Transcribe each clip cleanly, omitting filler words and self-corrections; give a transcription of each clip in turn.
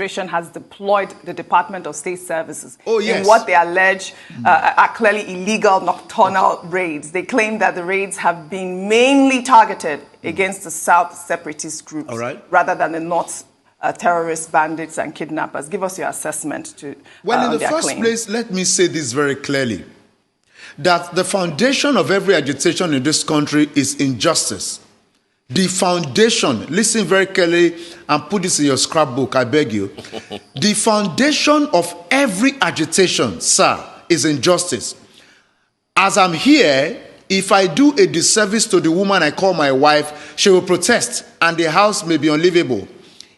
administration has deployed the Department of State Services in what they allege are clearly illegal nocturnal raids. They claim that the raids have been mainly targeted against the South separatist groups rather than the North terrorists, bandits, and kidnappers. Give us your assessment to Well, in the first place, let me say this very clearly, that the foundation of every agitation in this country is injustice. The foundation, listen very clearly and put this in your scrapbook, I beg you. The foundation of every agitation, sir, is injustice. As I'm here, if I do a disservice to the woman I call my wife, she will protest and the house may be unlivable.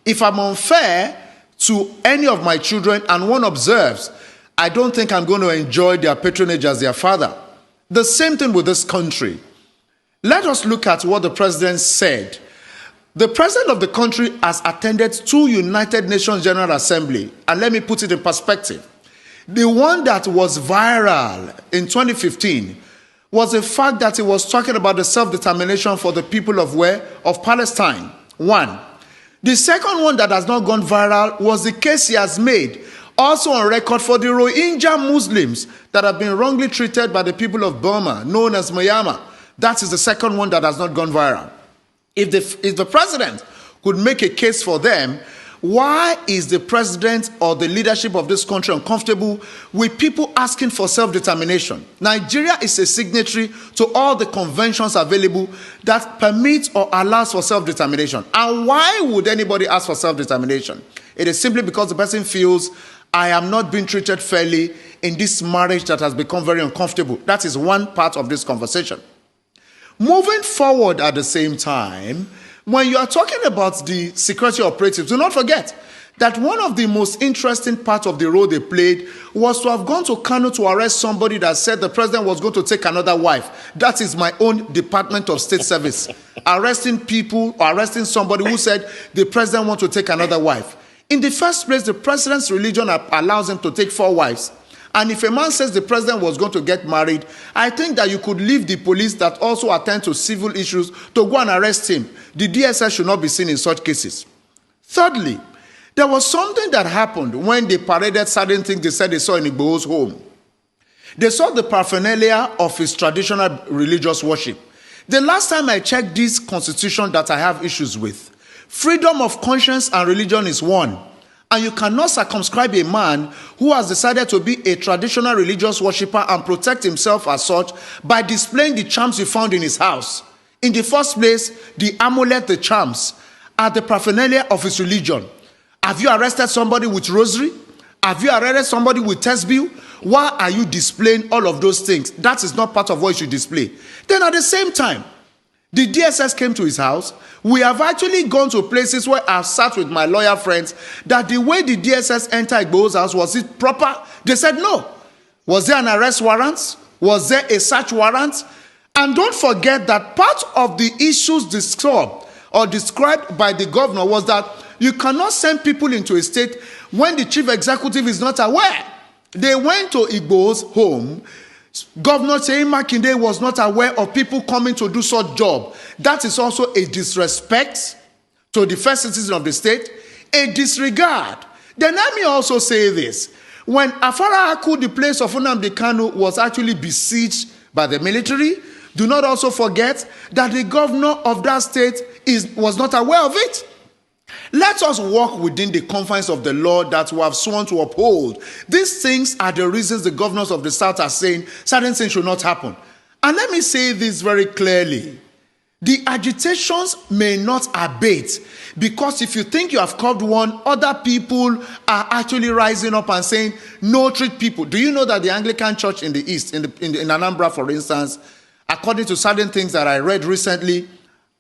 If I'm unfair to any of my children and one observes, I don't think I'm going to enjoy their patronage as their father. The same thing with this country. Let us look at what the president said. The president of the country has attended 2 United Nations General Assembly. And let me put it in perspective. The one that was viral in 2015 was the fact that he was talking about the self-determination for the people of where? Of Palestine. 1. The second one that has not gone viral was the case he has made, also on record, for the Rohingya Muslims that have been wrongly treated by the people of Burma, known as Myanmar. That is the second one that has not gone viral. If the president could make a case for them, why is the president or the leadership of this country uncomfortable with people asking for self-determination? Nigeria is a signatory to all the conventions available that permit or allows for self-determination. And why would anybody ask for self-determination? It is simply because the person feels, I am not being treated fairly in this marriage that has become very uncomfortable. That is one part of this conversation. Moving forward at the same time, when you are talking about the security operatives, do not forget that one of the most interesting parts of the role they played was to have gone to Kano to arrest somebody that said the president was going to take another wife. That is my own Department of State Service. Arresting people or arresting somebody who said the president wants to take another wife. In the first place, the president's religion allows him to take 4 wives. And if a man says the president was going to get married, I think that you could leave the police that also attend to civil issues to go and arrest him. The DSS should not be seen in such cases. Thirdly, there was something that happened when they paraded certain things they said they saw in Igboho's home. They saw the paraphernalia of his traditional religious worship. The last time I checked this constitution that I have issues with, freedom of conscience and religion is one. And you cannot circumscribe a man who has decided to be a traditional religious worshipper and protect himself as such by displaying the charms you found in his house. In the first place, the amulet, the charms, are the paraphernalia of his religion. Have you arrested somebody with rosary? Have you arrested somebody with tesbih? Why are you displaying all of those things? That is not part of what you should display. Then at the same time, the DSS came to his house. We have actually gone to places where I've sat with my lawyer friends that the way the DSS entered Igboho's house, was it proper? They said no. Was there an arrest warrant? Was there a search warrant? And don't forget that part of the issues described by the governor was that you cannot send people into a state when the chief executive is not aware. They went to Igboho's home. Governor Seyi Makinde was not aware of people coming to do such job. That is also a disrespect to the first citizen of the state, a disregard. Then let me also say this. When Afara Aku, the place of Nnamdi Kanu, was actually besieged by the military, do not also forget that the governor of that state was not aware of it. Let us walk within the confines of the law that we have sworn to uphold. These things are the reasons the governors of the South are saying certain things should not happen. And let me say this very clearly. The agitations may not abate, because if you think you have curbed one, other people are actually rising up and saying, no, treat people. Do you know that the Anglican Church in the East, in Anambra, for instance, according to certain things that I read recently,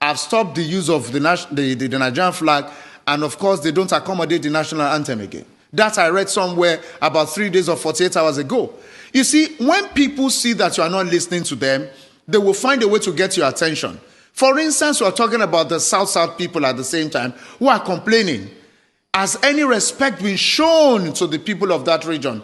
have stopped the use of the Nigerian flag, and of course, they don't accommodate the national anthem again. That I read somewhere about 3 days or 48 hours ago. You see, when people see that you are not listening to them, they will find a way to get your attention. For instance, we are talking about the South people at the same time who are complaining. Has any respect been shown to the people of that region?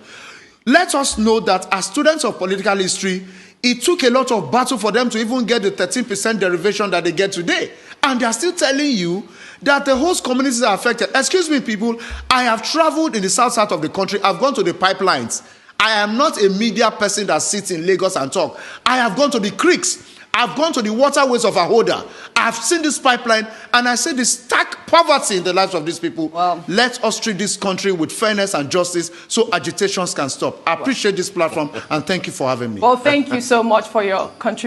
Let us know that as students of political history, it took a lot of battle for them to even get the 13% derivation that they get today. And they are still telling you that the host communities are affected. Excuse me, people, I have traveled in the south of the country. I've gone to the pipelines. I am not a media person that sits in Lagos and talk. I have gone to the creeks. I've gone to the waterways of Ahoda. I've seen this pipeline, and I see the stark poverty in the lives of these people. Wow. Let us treat this country with fairness and justice so agitations can stop. I appreciate this platform, and thank you for having me. Well, thank you so much for your contribution.